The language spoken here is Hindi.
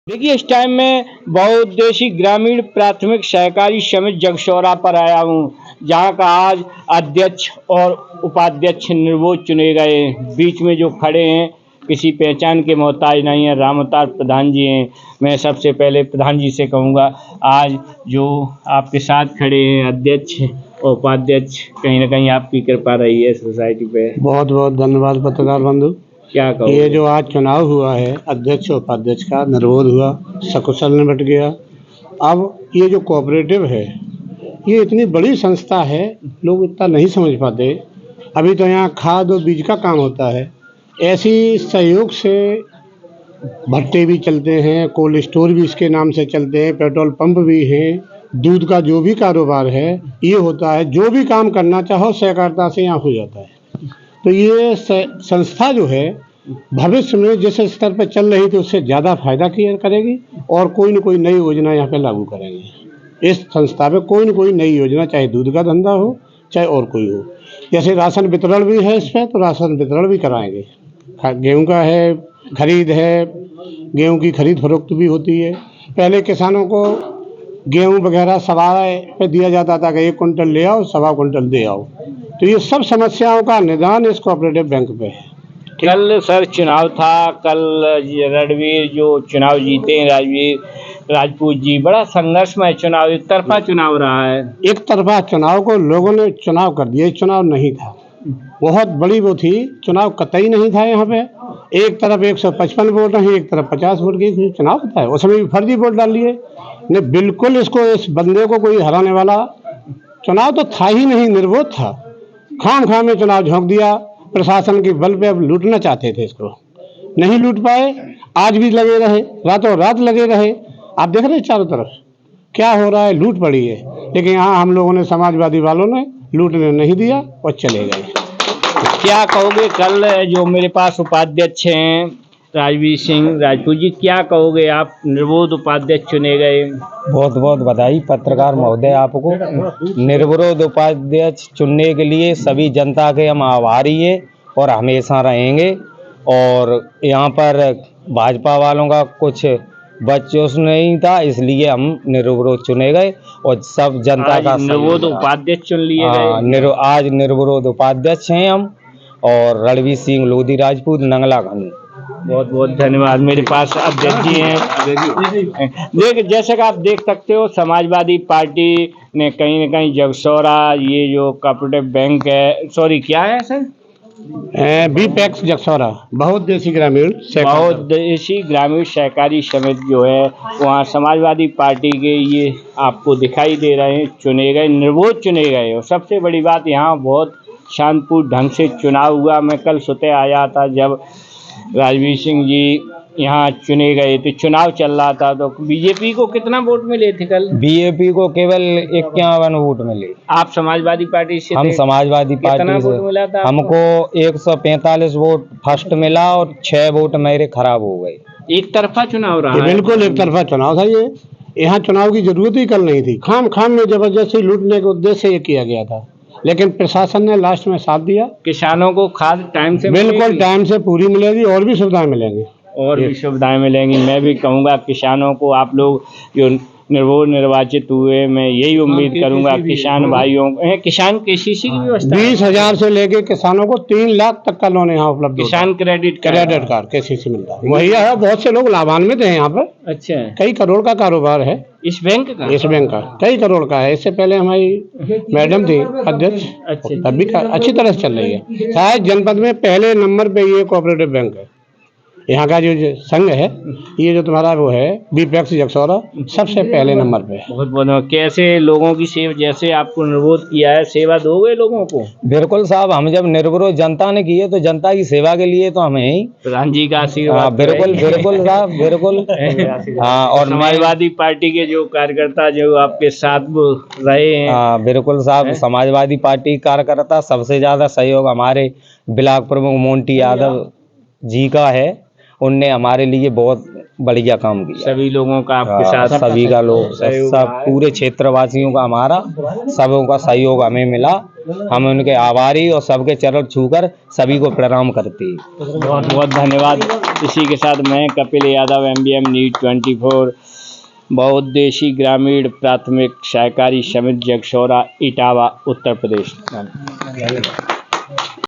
देखिए, इस टाइम में बहुउद्देशीय ग्रामीण प्राथमिक सहकारी समिति जगसौरा पर आया हूँ, जहाँ का आज अध्यक्ष और उपाध्यक्ष निर्विरोध चुने गए। बीच में जो खड़े हैं किसी पहचान के मोहताज नहीं है, राम अवतार प्रधान जी हैं। मैं सबसे पहले प्रधान जी से कहूँगा, आज जो आपके साथ खड़े हैं अध्यक्ष और उपाध्यक्ष, कहीं ना कहीं आपकी कृपा रही है सोसाइटी पे। बहुत बहुत धन्यवाद पत्रकार बंधु। क्या कहो? ये जो आज चुनाव हुआ है अध्यक्ष और उपाध्यक्ष का, निर्विरोध हुआ, सकुशल निपट गया। अब ये जो कोऑपरेटिव है, ये इतनी बड़ी संस्था है, लोग इतना नहीं समझ पाते। अभी तो यहाँ खाद और बीज का काम होता है, ऐसी सहयोग से भट्टे भी चलते हैं, कोल्ड स्टोर भी इसके नाम से चलते हैं, पेट्रोल पंप भी हैं, दूध का जो भी कारोबार है ये होता है। जो भी काम करना चाहो सहकारिता से यहाँ हो जाता है। तो ये संस्था जो है भविष्य में जिस स्तर पर चल रही थी उससे ज़्यादा फायदा किया करेगी और कोई न कोई नई योजना यहाँ पे लागू करेंगे। इस संस्था पे कोई न कोई नई योजना, चाहे दूध का धंधा हो चाहे और कोई हो, जैसे राशन वितरण भी है इस पर, तो राशन वितरण भी कराएंगे। गेहूँ का है, खरीद है, गेहूँ की खरीद फरोख्त भी होती है। पहले किसानों को गेहूँ वगैरह सवा पे दिया जाता था कि 1 कुंटल ले आओ, सवा कुंटल दे आओ। तो ये सब समस्याओं का निदान इस कोऑपरेटिव बैंक पे है। कल सर चुनाव था, कल रणवीर जो चुनाव जीते हैं, राजपूत जी, बड़ा संघर्षमय चुनाव, एक तरफा चुनाव रहा है। एक तरफा चुनाव को लोगों ने चुनाव कर दिया, चुनाव नहीं था। बहुत बड़ी वो थी, चुनाव कतई नहीं था। यहाँ पे एक तरफ 155 वोट है, एक तरफ 50 वोट की चुनाव होता है, उसमें भी फर्जी वोट डाल लिए ने। बिल्कुल इसको, इस बंदे को कोई हराने वाला चुनाव तो था ही नहीं, निर्विरोध था। खाम खाम में चुनाव झोंक दिया, प्रशासन के बल पे अब लूटना चाहते थे, इसको नहीं लूट पाए। आज भी लगे रहे, रातों रात लगे रहे। आप देख रहे हैं चारों तरफ क्या हो रहा है, लूट पड़ी है। लेकिन यहाँ हम लोगों ने, समाजवादी वालों ने लूटने नहीं दिया और चले गए। क्या कहोगे, कल जो मेरे पास उपाध्यक्ष हैं राजवीर सिंह राजपूत जी, क्या कहोगे, आप निर्विरोध उपाध्यक्ष चुने गए? बहुत बहुत बधाई पत्रकार महोदय आपको। निर्विरोध उपाध्यक्ष चुनने के लिए सभी जनता के हम आभारी है और हमेशा रहेंगे। और यहाँ पर भाजपा वालों का कुछ बच्चों नहीं था, इसलिए हम निर्विरोध चुने गए और सब जनता का निर्विरोध उपाध्यक्ष चुन लिए गए। आज निर्विरोध उपाध्यक्ष हैं हम, और रणवीर सिंह लोधी राजपूत, नंगलागंज। बहुत बहुत धन्यवाद। मेरे पास अध्यक्ष जी हैं। जैसे कि आप देख सकते हो, समाजवादी पार्टी ने कहीं न कहीं जगसौरा, ये जो कोऑपरेटिव बैंक है, सॉरी क्या है सर, बीपैक्स जगसौरा, बहुउद्देशीय ग्रामीण सहकारी समिति जो है, वहाँ समाजवादी पार्टी के ये आपको दिखाई दे रहे हैं, चुने गए, निर्विरोध चुने गए। और सबसे बड़ी बात, यहाँ बहुत शांतिपूर्ण ढंग से चुनाव हुआ। मैं कल सुबह आया था जब राजवीर सिंह जी यहाँ चुने गए थे, चुनाव चल रहा था। तो बीजेपी को कितना वोट मिले थे कल? बीजेपी को केवल 51 वोट मिले। आप समाजवादी पार्टी से? हम समाजवादी पार्टी से। वोट मिला था हमको 145 वोट फर्स्ट मिला और 6 वोट मेरे खराब हो गए। एक तरफा चुनाव रहा। बिल्कुल एक तरफा चुनाव था ये। यहाँ चुनाव की जरूरत ही कल नहीं थी। खाम खाम में जबरदस्ती लूटने के उद्देश्य से ये किया गया था, लेकिन प्रशासन ने लास्ट में साथ दिया। किसानों को खाद टाइम से बिल्कुल टाइम से पूरी मिलेगी, और भी सुविधाएं मिलेंगी, मैं भी कहूँगा किसानों को, आप लोग जो निर्विरोध निर्वाचित हुए, मैं यही उम्मीद करूँगा किसान भाइयों, किसान केसीसी की व्यवस्था 20,000 से लेके किसानों को 3 लाख तक का लोन यहाँ उपलब्ध, किसान क्रेडिट कार्ड केसीसी मिलता है। वही है, बहुत से लोग लाभान्वित हैं यहाँ पर। अच्छा, कई करोड़ का कारोबार है इस बैंक का कई करोड़ का है। इससे पहले हमारी मैडम थी अध्यक्ष, तब भी अच्छी तरह से चल रही है। शायद जनपद में पहले नंबर पे ये कोऑपरेटिव बैंक है। यहाँ का जो संघ है, ये जो तुम्हारा वो है बीपैक्स जगसौरा, सबसे पहले नंबर पे है। बहुत बहुत। कैसे लोगों की सेवा, जैसे आपको निर्विरोध किया है, सेवा दोगे लोगों को? बिल्कुल साहब, हम जब निर्विरोध जनता ने किए तो जनता की सेवा के लिए तो हमें ही प्रधान जी का आशीर्वाद। बिल्कुल बिल्कुल साहब, बिल्कुल। हाँ, और समाजवादी पार्टी के जो कार्यकर्ता जो आपके साथ रहे हैं। हाँ बिल्कुल साहब, समाजवादी पार्टी कार्यकर्ता सबसे ज्यादा सहयोग हमारे ब्लॉक प्रमुख मोंटी यादव जी का है। उनने हमारे लिए बहुत बढ़िया काम किया। सभी लोगों का आपके हाँ, साथ सभी का लोग सब पूरे क्षेत्रवासियों का, हमारा सबों का सहयोग हमें मिला। हम उनके आभारी और सबके चरण छूकर सभी को प्रणाम करते हैं। बहुत बहुत धन्यवाद। इसी के साथ मैं कपिल यादव, MBM न्यूज़ 24, बहुउद्देशीय ग्रामीण प्राथमिक सहकारी समिति जगसौरा, इटावा, उत्तर प्रदेश।